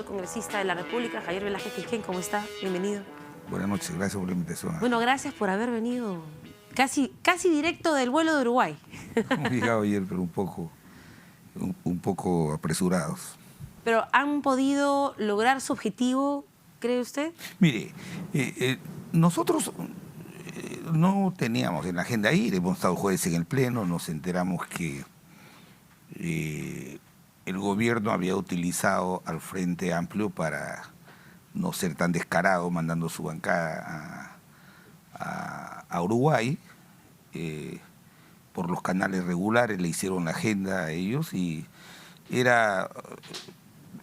el congresista de la República, Javier Velázquez Quisquén. ¿Cómo está? Bienvenido. Buenas noches, gracias por la invitación. Bueno, gracias por haber venido casi directo del vuelo de Uruguay. Hemos llegado ayer, pero un poco apresurados. ¿Pero han podido lograr su objetivo, cree usted? Mire, nosotros no teníamos en la agenda ir, hemos estado jueves en el Pleno, nos enteramos que el gobierno había utilizado al Frente Amplio para no ser tan descarado, mandando su bancada a Uruguay. Por los canales regulares le hicieron la agenda a ellos y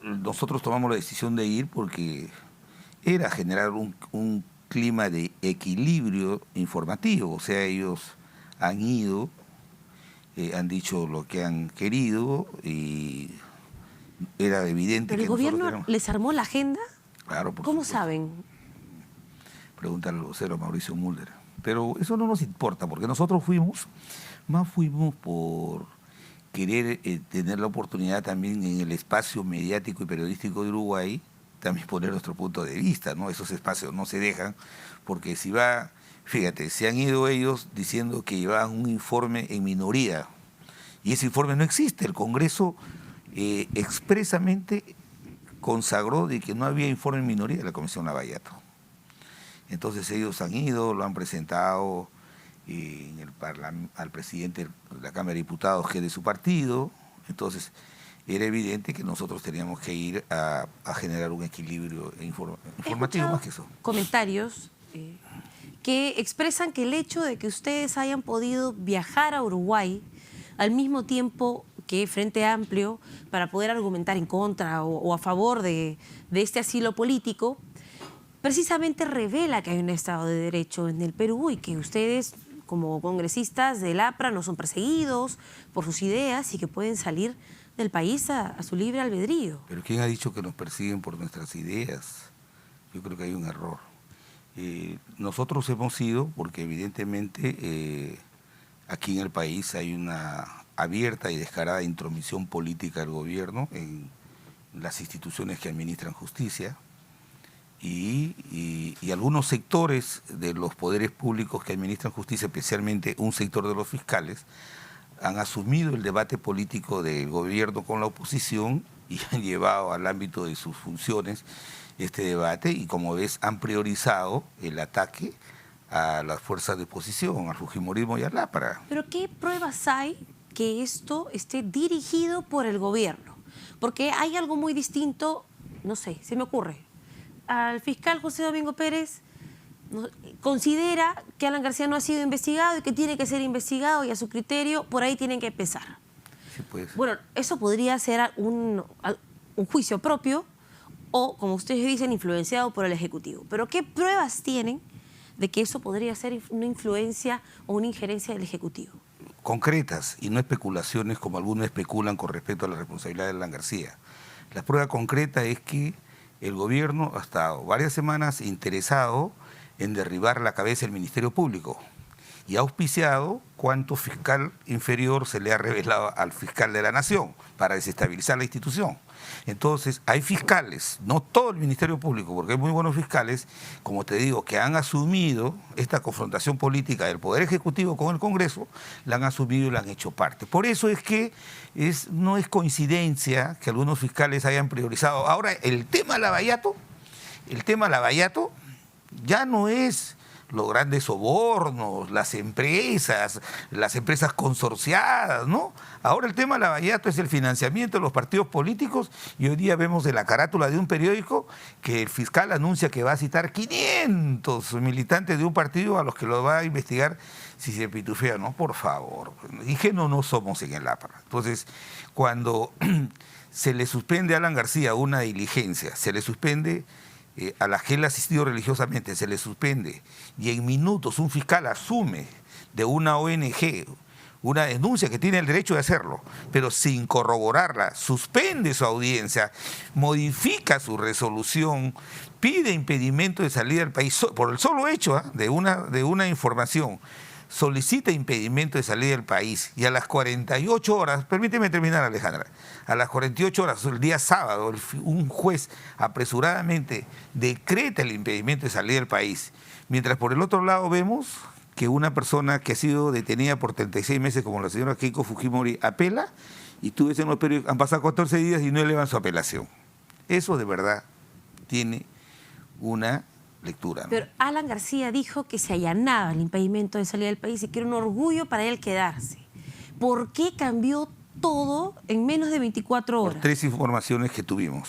nosotros tomamos la decisión de ir porque era generar un clima de equilibrio informativo. O sea, ellos han ido, han dicho lo que han querido y era evidente ¿Pero que el gobierno les armó la agenda? Claro, por ¿Cómo supuesto. saben? Pregúntale al vocero Mauricio Mulder. Pero eso no nos importa, porque nosotros fuimos por querer tener la oportunidad también en el espacio mediático y periodístico de Uruguay, también poner nuestro punto de vista, ¿no? Esos espacios no se dejan, porque fíjate, se han ido ellos diciendo que llevaban un informe en minoría, y ese informe no existe. El Congreso expresamente consagró de que no había informe en minoría de la Comisión Lavallato. Entonces ellos han ido, lo han presentado al presidente de la Cámara de Diputados, que es de su partido. Entonces era evidente que nosotros teníamos que ir a generar un equilibrio informativo más que eso. Comentarios que expresan que el hecho de que ustedes hayan podido viajar a Uruguay al mismo tiempo que Frente Amplio para poder argumentar en contra o a favor de este asilo político, precisamente revela que hay un Estado de Derecho en el Perú y que ustedes, como congresistas del APRA, no son perseguidos por sus ideas y que pueden salir del país a su libre albedrío. ¿Pero quién ha dicho que nos persiguen por nuestras ideas? Yo creo que hay un error. Nosotros hemos ido porque evidentemente aquí en el país hay una abierta y descarada intromisión política del gobierno en las instituciones que administran justicia. Y algunos sectores de los poderes públicos que administran justicia, especialmente un sector de los fiscales, han asumido el debate político del gobierno con la oposición y han llevado al ámbito de sus funciones este debate y, como ves, han priorizado el ataque a las fuerzas de oposición, al fujimorismo y al APRA. ¿Pero qué pruebas hay que esto esté dirigido por el gobierno? Porque hay algo muy distinto, no sé, se me ocurre. Al fiscal José Domingo Pérez considera que Alan García no ha sido investigado y que tiene que ser investigado, y a su criterio por ahí tienen que empezar. Sí, pues. Bueno, eso podría ser un juicio propio o, como ustedes dicen, influenciado por el Ejecutivo. Pero ¿qué pruebas tienen de que eso podría ser una influencia o una injerencia del Ejecutivo? Concretas y no especulaciones como algunos especulan con respecto a la responsabilidad de Alan García. La prueba concreta es que el gobierno ha estado varias semanas interesado en derribar la cabeza del Ministerio Público y ha auspiciado cuánto fiscal inferior se le ha revelado al fiscal de la Nación para desestabilizar la institución. Entonces, hay fiscales, no todo el Ministerio Público, porque hay muy buenos fiscales, como te digo, que han asumido esta confrontación política del Poder Ejecutivo con el Congreso, la han asumido y la han hecho parte. Por eso es que no es coincidencia que algunos fiscales hayan priorizado. Ahora, el tema Lavallato ya no es los grandes sobornos, las empresas consorciadas, ¿no? Ahora el tema Lavallato es el financiamiento de los partidos políticos, y hoy día vemos en la carátula de un periódico que el fiscal anuncia que va a citar 500 militantes de un partido a los que lo va a investigar si se pitufea. No, por favor, ingenuos no somos en el APRA. Entonces, cuando se le suspende a Alan García una diligencia, se le suspende a la que él ha asistido religiosamente, se le suspende, y en minutos un fiscal asume de una ONG una denuncia que tiene el derecho de hacerlo, pero sin corroborarla, suspende su audiencia, modifica su resolución, pide impedimento de salida del país por el solo hecho de una información solicita impedimento de salida del país y a las 48 horas, permíteme terminar, Alejandra, a las 48 horas, el día sábado, un juez apresuradamente decreta el impedimento de salida del país, mientras por el otro lado vemos que una persona que ha sido detenida por 36 meses, como la señora Keiko Fujimori, apela, y tú ves en los periódicos, han pasado 14 días y no elevan su apelación. Eso de verdad tiene una lectura, ¿no? Pero Alan García dijo que se allanaba el impedimento de salida del país y que era un orgullo para él quedarse. ¿Por qué cambió todo en menos de 24 horas? Por 3 informaciones que tuvimos.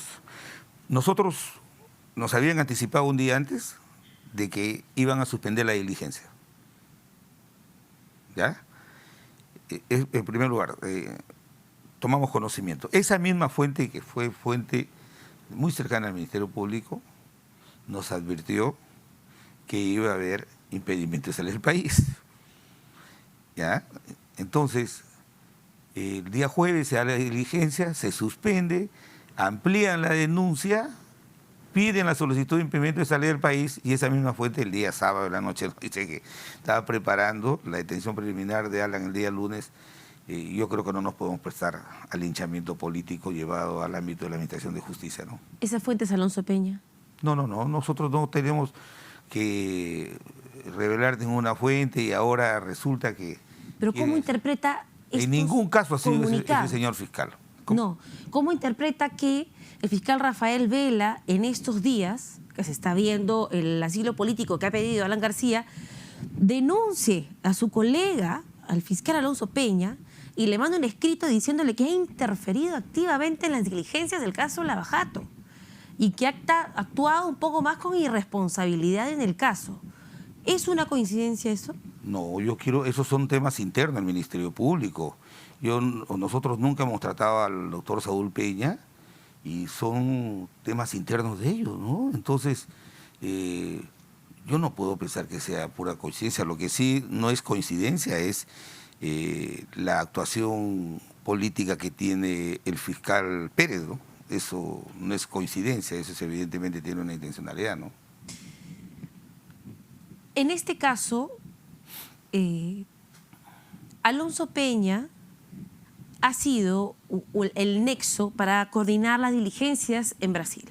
Nosotros nos habían anticipado un día antes de que iban a suspender la diligencia. ¿Ya? En primer lugar, tomamos conocimiento. Esa misma fuente, que fue fuente muy cercana al Ministerio Público, nos advirtió que iba a haber impedimento de salir del país. ¿Ya? Entonces, el día jueves se da la diligencia, se suspende, amplían la denuncia, piden la solicitud de impedimento de salida del país y esa misma fuente el día sábado de la noche nos dice que estaba preparando la detención preliminar de Alan el día lunes. Yo creo que no nos podemos prestar al linchamiento político llevado al ámbito de la Administración de Justicia, ¿no? ¿Esa fuente es Alonso Peña? No, nosotros no tenemos que revelar ninguna fuente y ahora resulta que... ¿Pero cómo interpreta estos en ningún caso ha sido ese comunicados? señor fiscal. No, ¿cómo interpreta que el fiscal Rafael Vela en estos días, que se está viendo el asilo político que ha pedido Alan García, denuncie a su colega, al fiscal Alonso Peña, y le manda un escrito diciéndole que ha interferido activamente en las diligencias del caso Lavajato y que ha actuado un poco más con irresponsabilidad en el caso? ¿Es una coincidencia eso? No, esos son temas internos del Ministerio Público. Nosotros nunca hemos tratado al doctor Saúl Peña y son temas internos de ellos, ¿no? Entonces, yo no puedo pensar que sea pura coincidencia. Lo que sí no es coincidencia es la actuación política que tiene el fiscal Pérez, ¿no? Eso no es coincidencia, eso evidentemente tiene una intencionalidad, ¿no? En este caso, Alonso Peña ha sido el nexo para coordinar las diligencias en Brasil.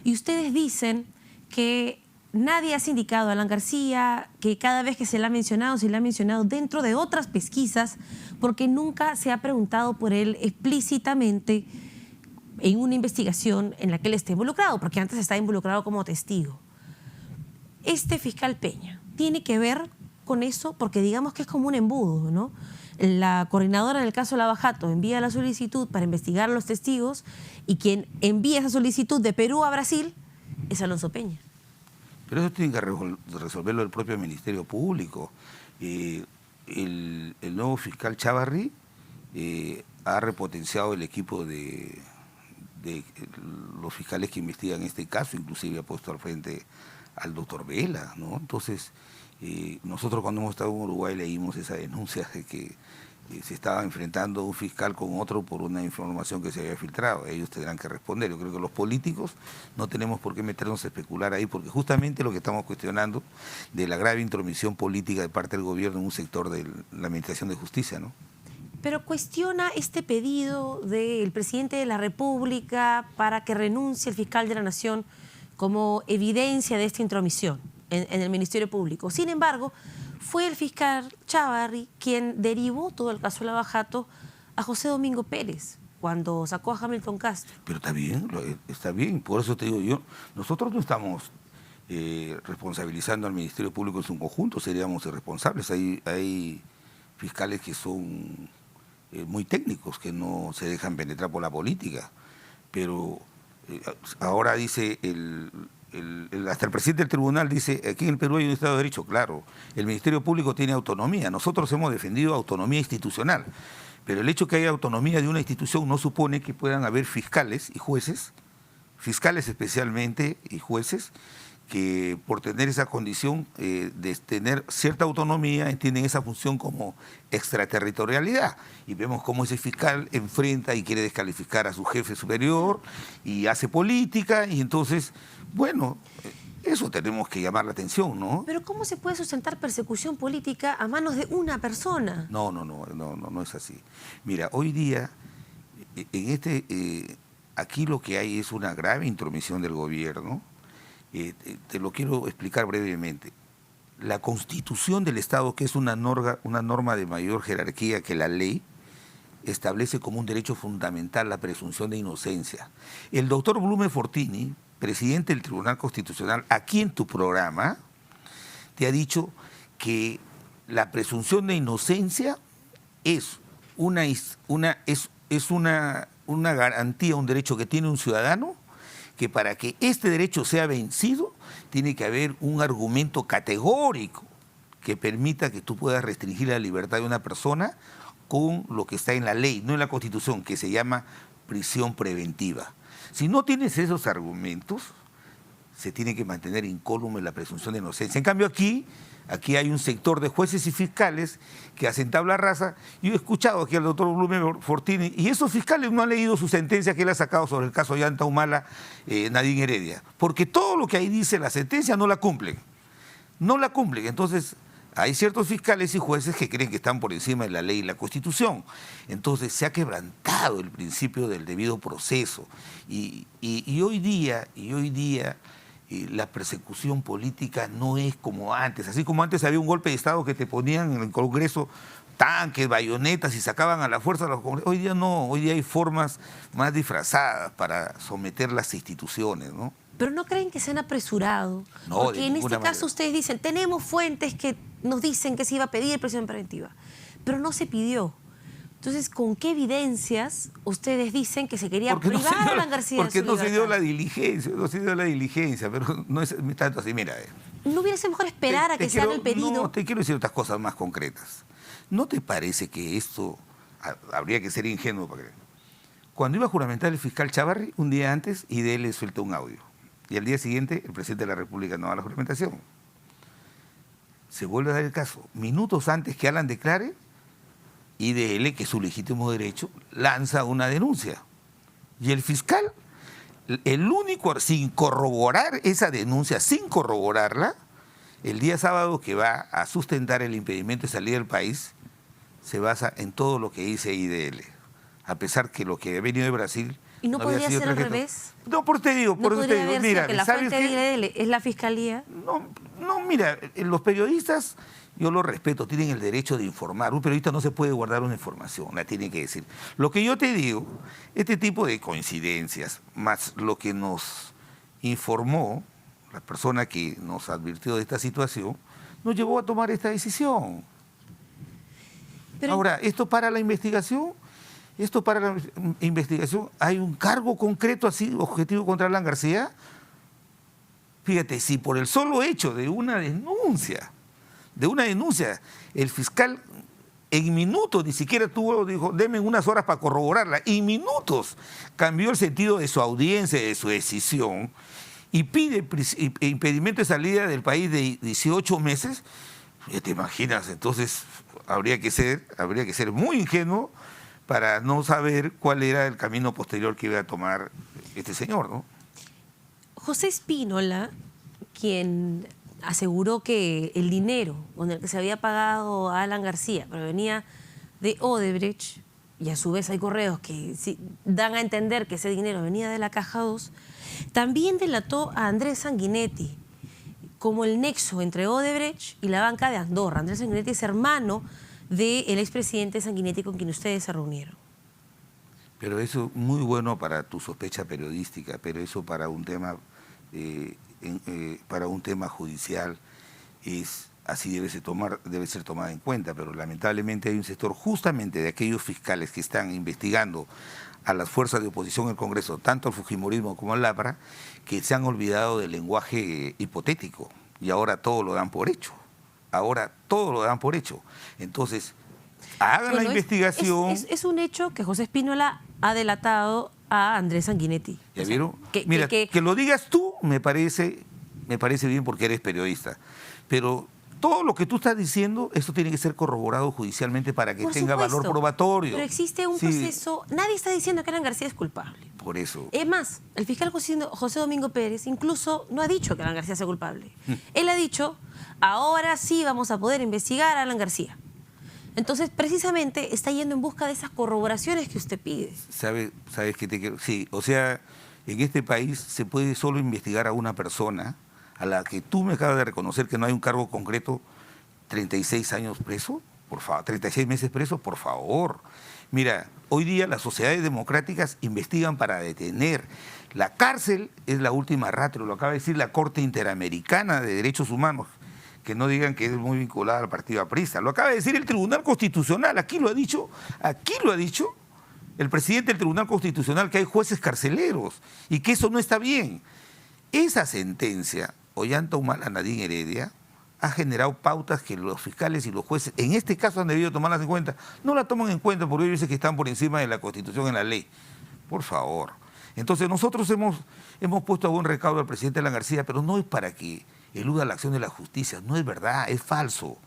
Y ustedes dicen que nadie ha sindicado a Alan García, que cada vez que se le ha mencionado dentro de otras pesquisas, porque nunca se ha preguntado por él explícitamente en una investigación en la que él esté involucrado, porque antes estaba involucrado como testigo. Este fiscal Peña tiene que ver con eso, porque digamos que es como un embudo, ¿no? La coordinadora del caso Lavajato envía la solicitud para investigar a los testigos y quien envía esa solicitud de Perú a Brasil es Alonso Peña. Pero eso tiene que resolverlo el propio Ministerio Público. El nuevo fiscal Chávarri ha repotenciado el equipo de los fiscales que investigan este caso, inclusive ha puesto al frente al doctor Vela, ¿no? Entonces, nosotros cuando hemos estado en Uruguay leímos esa denuncia de que se estaba enfrentando un fiscal con otro por una información que se había filtrado. Ellos tendrán que responder. Yo creo que los políticos no tenemos por qué meternos a especular ahí, porque justamente lo que estamos cuestionando de la grave intromisión política de parte del gobierno en un sector de la Administración de Justicia, ¿no? Pero cuestiona este pedido del presidente de la República para que renuncie el fiscal de la Nación como evidencia de esta intromisión en el Ministerio Público. Sin embargo, fue el fiscal Chávarri quien derivó todo el caso Lavajato a José Domingo Pérez cuando sacó a Hamilton Castro. Pero está bien, por eso te digo yo, nosotros no estamos responsabilizando al Ministerio Público en su conjunto, seríamos irresponsables. Hay fiscales que son muy técnicos, que no se dejan penetrar por la política, pero ahora dice hasta el presidente del tribunal dice, aquí en el Perú hay un Estado de Derecho. Claro, el Ministerio Público tiene autonomía, nosotros hemos defendido autonomía institucional, pero el hecho que haya autonomía de una institución no supone que puedan haber fiscales y jueces, fiscales especialmente y jueces, que por tener esa condición de tener cierta autonomía entienden esa función como extraterritorialidad. Y vemos cómo ese fiscal enfrenta y quiere descalificar a su jefe superior y hace política y entonces, bueno, Eso tenemos que llamar la atención, ¿no? Pero ¿cómo se puede sustentar persecución política a manos de una persona? No es así. Mira, hoy día, aquí lo que hay es una grave intromisión del gobierno. Te lo quiero explicar brevemente. La Constitución del Estado, que es una norma de mayor jerarquía que la ley, establece como un derecho fundamental la presunción de inocencia. El doctor Blume Fortini, presidente del Tribunal Constitucional, aquí en tu programa, te ha dicho que la presunción de inocencia es una garantía, un derecho que tiene un ciudadano, que para que este derecho sea vencido, tiene que haber un argumento categórico que permita que tú puedas restringir la libertad de una persona con lo que está en la ley, no en la Constitución, que se llama prisión preventiva. Si no tienes esos argumentos, se tiene que mantener incólume la presunción de inocencia. En cambio aquí hay un sector de jueces y fiscales que hacen tabla rasa. Yo he escuchado aquí al doctor Blume Fortini, y esos fiscales no han leído su sentencia que él ha sacado sobre el caso Yanta Humala, Nadine Heredia, porque todo lo que ahí dice la sentencia no la cumplen. No la cumplen. Entonces, hay ciertos fiscales y jueces que creen que están por encima de la ley y la Constitución. Entonces se ha quebrantado el principio del debido proceso. Y hoy día la persecución política no es como antes. Así como antes había un golpe de Estado que te ponían en el Congreso tanques, bayonetas y sacaban a la fuerza a los congresistas. Hoy día no, hoy día hay formas más disfrazadas para someter las instituciones, ¿no? ¿Pero no creen que se han apresurado? No, porque en este caso manera. ustedes dicen, tenemos fuentes que nos dicen que se iba a pedir prisión preventiva, pero no se pidió. Entonces, ¿con qué evidencias ustedes dicen que se quería privar a Alan García de su Porque no se dio libertad? la diligencia, pero no es tanto así. Mira, ¿No hubiera sido mejor esperar a que se haga el pedido? No, te quiero decir otras cosas más concretas. ¿No te parece que esto habría que ser ingenuo para creer? Cuando iba a juramentar el fiscal Chávarri, un día antes, IDL le suelta un audio. Y al día siguiente, el presidente de la República no da la juramentación. Se vuelve a dar el caso. Minutos antes que Alan declare, IDL, que es su legítimo derecho, lanza una denuncia. Y el fiscal, el único, sin corroborar esa denuncia, sin corroborarla, el día sábado que va a sustentar el impedimento de salir del país, se basa en todo lo que dice IDL. A pesar que lo que ha venido de Brasil... ¿Y no podría ser al revés? No, por eso te digo, mira, que la ¿sabes fuente de IDL es la fiscalía. No, mira, los periodistas, yo los respeto, tienen el derecho de informar. Un periodista no se puede guardar una información, la tiene que decir. Lo que yo te digo, este tipo de coincidencias, más lo que nos informó la persona que nos advirtió de esta situación, nos llevó a tomar esta decisión. Pero... Ahora, esto para la investigación... ¿hay un cargo concreto así, objetivo contra Alan García? Fíjate, si por el solo hecho de una denuncia, el fiscal en minutos, ni siquiera dijo, denme unas horas para corroborarla, en minutos cambió el sentido de su audiencia, de su decisión, y pide impedimento de salida del país de 18 meses, ya te imaginas, entonces habría que ser muy ingenuo para no saber cuál era el camino posterior que iba a tomar este señor, ¿no? José Spínola, quien aseguró que el dinero con el que se había pagado a Alan García provenía de Odebrecht, y a su vez hay correos que dan a entender que ese dinero venía de la Caja 2, también delató a Andrés Sanguinetti como el nexo entre Odebrecht y la banca de Andorra. Andrés Sanguinetti es hermano del expresidente Sanguinetti con quien ustedes se reunieron. Pero eso muy bueno para tu sospecha periodística, pero eso para un tema judicial así debe ser tomada en cuenta. Pero lamentablemente hay un sector justamente de aquellos fiscales que están investigando a las fuerzas de oposición en el Congreso, tanto al fujimorismo como al APRA, que se han olvidado del lenguaje hipotético y ahora todo lo dan por hecho. Entonces, hagan la investigación. Es un hecho que José Spínola ha delatado a Andrés Sanguinetti. ¿Ya vieron? Mira, que lo digas tú me parece bien porque eres periodista. Pero todo lo que tú estás diciendo, eso tiene que ser corroborado judicialmente para que tenga valor probatorio. Pero existe un proceso. Nadie está diciendo que Alan García es culpable. Por eso. Es más, el fiscal José Domingo Pérez incluso no ha dicho que Alan García sea culpable. Él ha dicho, ahora sí vamos a poder investigar a Alan García. Entonces, precisamente, está yendo en busca de esas corroboraciones que usted pide. ¿Sabes qué te quiero? Sí, o sea, en este país se puede solo investigar a una persona a la que tú me acabas de reconocer que no hay un cargo concreto, 36 años preso, por favor, 36 meses preso, por favor. Mira, hoy día las sociedades democráticas investigan para detener. La cárcel es la última ratio, lo acaba de decir la Corte Interamericana de Derechos Humanos, que no digan que es muy vinculada al partido aprista. Lo acaba de decir el Tribunal Constitucional, aquí lo ha dicho el presidente del Tribunal Constitucional, que hay jueces carceleros y que eso no está bien. Esa sentencia, Ollanta Humala Nadine Heredia, ha generado pautas que los fiscales y los jueces, en este caso, han debido tomarlas en cuenta. No la toman en cuenta porque ellos dicen que están por encima de la Constitución y la ley. Por favor. Entonces nosotros hemos puesto a buen recaudo al presidente Alan García, pero no es para que eluda la acción de la justicia. No es verdad, es falso.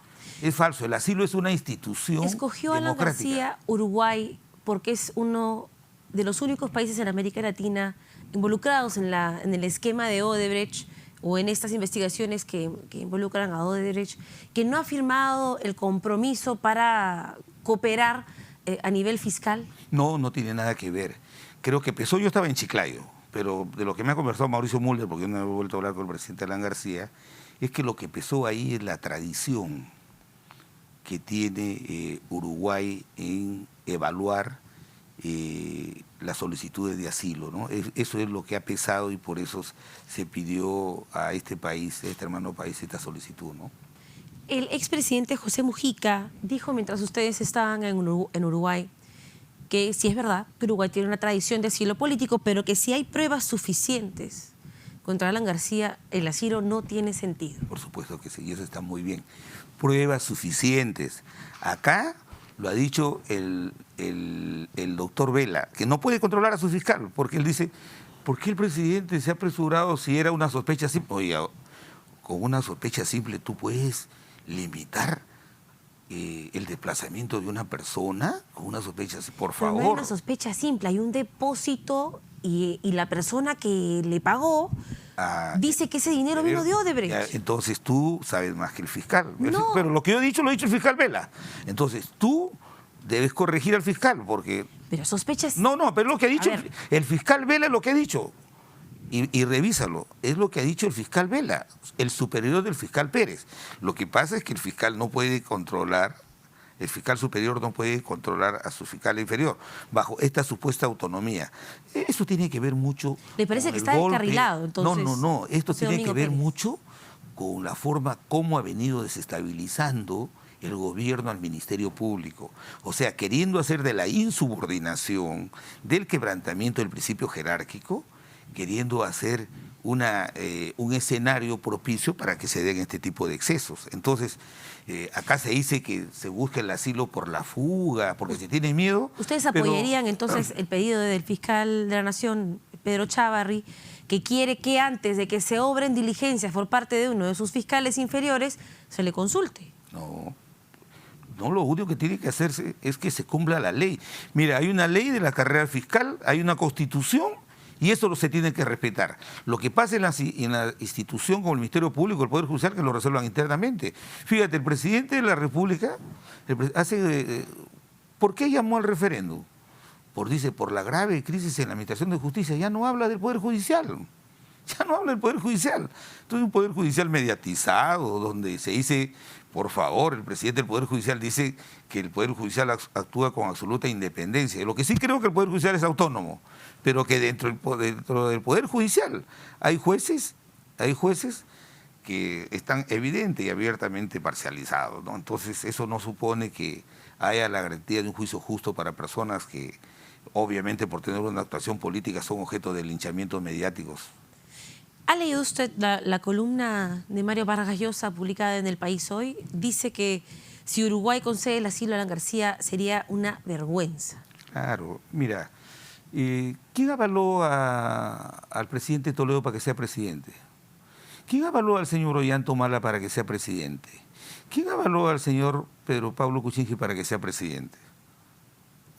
Es falso. El asilo es una institución Escogió a Alan democrática. García Uruguay porque es uno de los únicos países en América Latina involucrados en el esquema de Odebrecht o en estas investigaciones que involucran a Odebrecht, que no ha firmado el compromiso para cooperar a nivel fiscal. No, no tiene nada que ver. Creo que empezó, yo estaba en Chiclayo, pero de lo que me ha conversado Mauricio Mulder, porque yo no he vuelto a hablar con el presidente Alan García, es que lo que empezó ahí es la tradición que tiene Uruguay en evaluar las solicitudes de asilo, ¿no? Eso es lo que ha pesado y por eso se pidió a este país, a este hermano país, esta solicitud, ¿no? El expresidente José Mujica dijo mientras ustedes estaban en Uruguay que sí es verdad que Uruguay tiene una tradición de asilo político, pero que si hay pruebas suficientes contra Alan García, el asilo no tiene sentido. Por supuesto que sí, y eso está muy bien. Pruebas suficientes. Acá lo ha dicho el doctor Vela, que no puede controlar a su fiscal, porque él dice, ¿por qué el presidente se ha apresurado si era una sospecha simple? Oiga, con una sospecha simple tú puedes limitar el desplazamiento de una persona con una sospecha simple, por favor. Pero no hay una sospecha simple, hay un depósito y la persona que le pagó dice que ese dinero vino de Odebrecht. Entonces tú sabes más que el fiscal. No. Pero lo que yo he dicho lo ha dicho el fiscal Vela. Entonces tú debes corregir al fiscal porque... Pero sospechas... No, pero lo que ha dicho el fiscal Vela es lo que ha dicho. Y revísalo, es lo que ha dicho el fiscal Vela, el superior del fiscal Pérez. Lo que pasa es que el fiscal no puede controlar, el fiscal superior no puede controlar a su fiscal inferior, bajo esta supuesta autonomía. Eso tiene que ver mucho... ¿Le parece con que el está golpe. descarrilado, entonces? No, esto José tiene que Domingo ver Pérez? mucho con la forma como ha venido desestabilizando el gobierno al Ministerio Público. O sea, queriendo hacer de la insubordinación, del quebrantamiento del principio jerárquico, queriendo hacer un escenario propicio para que se den este tipo de excesos. Entonces, acá se dice que se busca el asilo por la fuga, porque se tiene miedo. ¿Ustedes apoyarían entonces el pedido del fiscal de la Nación, Pedro Chávarri, que quiere que antes de que se obren diligencias por parte de uno de sus fiscales inferiores, se le consulte? No, lo único que tiene que hacerse es que se cumpla la ley. Mira, hay una ley de la carrera fiscal, hay una constitución, y eso se tiene que respetar. Lo que pasa en la institución como el Ministerio Público, el Poder Judicial, que lo resuelvan internamente. Fíjate, el presidente de la República ¿por qué llamó al referéndum? Por la grave crisis en la Administración de Justicia. Ya no habla del Poder Judicial. Ya no habla del Poder Judicial. Entonces, un Poder Judicial mediatizado, donde se dice, por favor, el presidente del Poder Judicial dice que el Poder Judicial actúa con absoluta independencia. Lo que sí creo que el Poder Judicial es autónomo, pero que dentro del Poder Judicial hay jueces que están evidente y abiertamente parcializados, ¿no? Entonces, eso no supone que haya la garantía de un juicio justo para personas que, obviamente, por tener una actuación política, son objeto de linchamientos mediáticos. ¿Ha leído usted la columna de Mario Vargas Llosa publicada en El País Hoy? Dice que si Uruguay concede el asilo a Alan García sería una vergüenza. Claro, mira, ¿quién avaló al presidente Toledo para que sea presidente? ¿Quién avaló al señor Ollanta Humala para que sea presidente? ¿Quién avaló al señor Pedro Pablo Kuczynski para que sea presidente?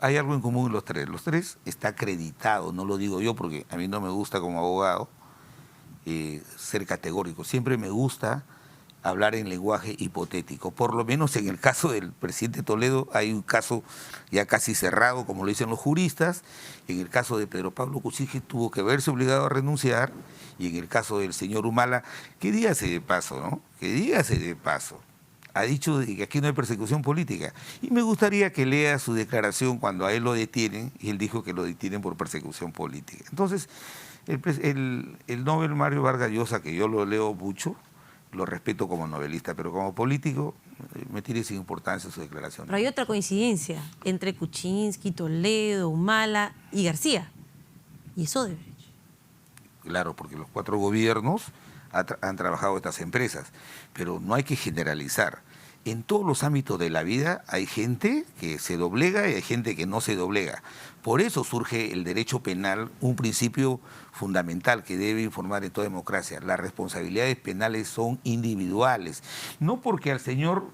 hay algo en común en los tres. Los tres está acreditado, no lo digo yo porque a mí no me gusta como abogado ser categórico. Siempre me gusta hablar en lenguaje hipotético. Por lo menos en el caso del presidente Toledo hay un caso ya casi cerrado, como lo dicen los juristas. En el caso de Pedro Pablo Kuczynski tuvo que verse obligado a renunciar. Y en el caso del señor Humala, que dígase de paso, ¿no? Que dígase de paso. Ha dicho de que aquí no hay persecución política. Y me gustaría que lea su declaración cuando a él lo detienen, y él dijo que lo detienen por persecución política. Entonces, el Nobel Mario Vargas Llosa, que yo lo leo mucho, lo respeto como novelista, pero como político me tiene sin importancia su declaración. Pero hay otra coincidencia entre Kuczynski, Toledo, Humala y García. Y es Odebrecht. Claro, porque los 4 gobiernos han trabajado estas empresas, pero no hay que generalizar. En todos los ámbitos de la vida hay gente que se doblega y hay gente que no se doblega. Por eso surge el derecho penal, un principio fundamental que debe informar en toda democracia. Las responsabilidades penales son individuales. No porque al señor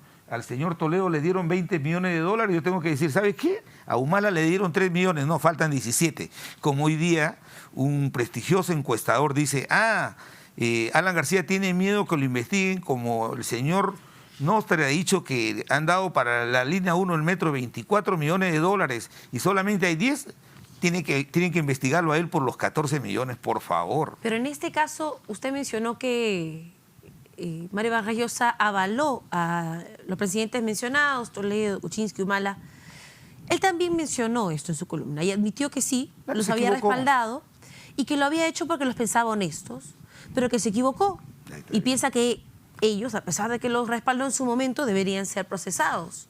Toledo le dieron 20 millones de dólares, yo tengo que decir, ¿sabes qué? A Humala le dieron 3 millones, no, faltan 17. Como hoy día un prestigioso encuestador dice, Alan García tiene miedo que lo investiguen, como el señor Nostra ha dicho que han dado para la línea 1 del metro 24 millones de dólares y solamente hay 10, tienen que investigarlo a él por los 14 millones, por favor. Pero en este caso, usted mencionó que Mario Vargas Llosa avaló a los presidentes mencionados, Toledo, Kuczynski, Humala. Él también mencionó esto en su columna y admitió que sí, claro, los había respaldado y que lo había hecho porque los pensaba honestos, pero que se equivocó y piensa que ellos, a pesar de que los respaldó en su momento, deberían ser procesados.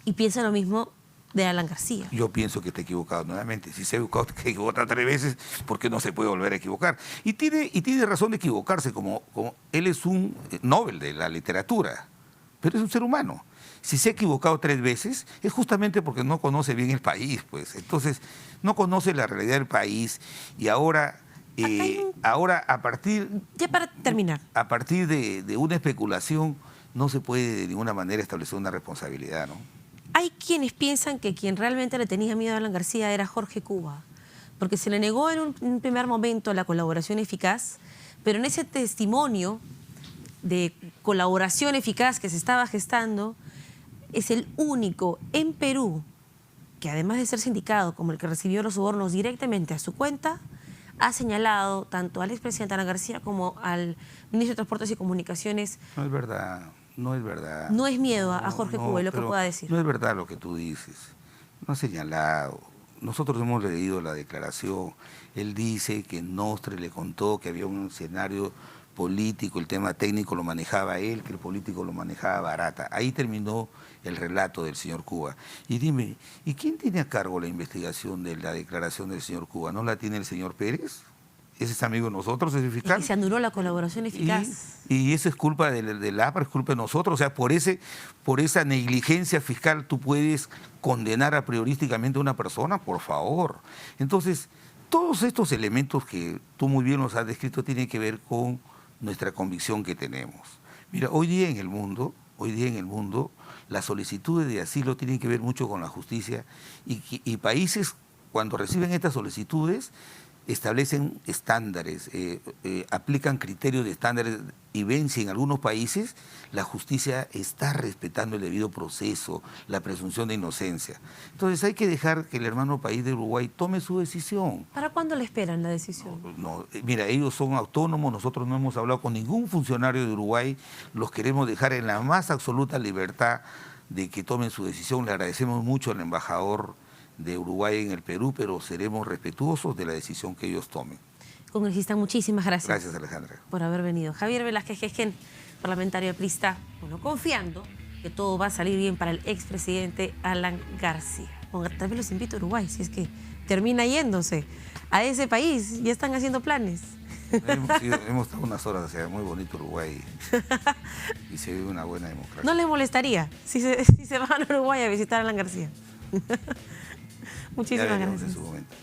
Y piensa lo mismo de Alan García. Yo pienso que está equivocado nuevamente. Si se ha equivocado 3 veces, ¿por qué no se puede volver a equivocar? Y tiene razón de equivocarse, como él es un Nobel de la literatura, pero es un ser humano. Si se ha equivocado 3 veces, es justamente porque no conoce bien el país, pues. Entonces, no conoce la realidad del país y ahora a partir... Ya para terminar. A partir de una especulación no se puede de ninguna manera establecer una responsabilidad, ¿no? Hay quienes piensan que quien realmente le tenía miedo a Alan García era Jorge Cuba, porque se le negó en un primer momento la colaboración eficaz, pero en ese testimonio de colaboración eficaz que se estaba gestando, es el único en Perú que, además de ser sindicado como el que recibió los sobornos directamente a su cuenta, ha señalado tanto al expresidente Alan García como al ministro de Transportes y Comunicaciones. No es verdad, no es verdad. No es miedo a Jorge Cuba, lo que pueda decir. No es verdad lo que tú dices. No ha señalado. Nosotros hemos leído la declaración. Él dice que Nostra le contó que había un escenario político, el tema técnico lo manejaba él, que el político lo manejaba Barata. Ahí terminó el relato del señor Cuba. Y dime, ¿y quién tiene a cargo la investigación de la declaración del señor Cuba? ¿No la tiene el señor Pérez? ¿Ese es amigo de nosotros, ese fiscal? Es que se anuló la colaboración eficaz. Y eso es culpa del APRA, es culpa de nosotros. O sea, por esa negligencia fiscal tú puedes condenar a priorísticamente a una persona, por favor. Entonces, todos estos elementos que tú muy bien los has descrito tienen que ver con nuestra convicción que tenemos. Mira, hoy día en el mundo, las solicitudes de asilo tienen que ver mucho con la justicia y países, cuando reciben estas solicitudes, establecen estándares, aplican criterios de estándares y ven si en algunos países la justicia está respetando el debido proceso, la presunción de inocencia. Entonces hay que dejar que el hermano país de Uruguay tome su decisión. ¿Para cuándo le esperan la decisión? No, mira, ellos son autónomos, nosotros no hemos hablado con ningún funcionario de Uruguay, los queremos dejar en la más absoluta libertad de que tomen su decisión. Le agradecemos mucho al embajador de Uruguay en el Perú, pero seremos respetuosos de la decisión que ellos tomen. Congresista, muchísimas gracias. Gracias, Alejandra. Por haber venido. Javier Velázquez Jejen, parlamentario aprista, bueno, confiando que todo va a salir bien para el expresidente Alan García. Bueno, tal vez los invito a Uruguay, si es que termina yéndose a ese país, ya están haciendo planes. Hemos estado unas horas, o sea, muy bonito Uruguay y se vive una buena democracia. ¿No les molestaría si se van a Uruguay a visitar a Alan García? Muchísimas gracias. En su momento.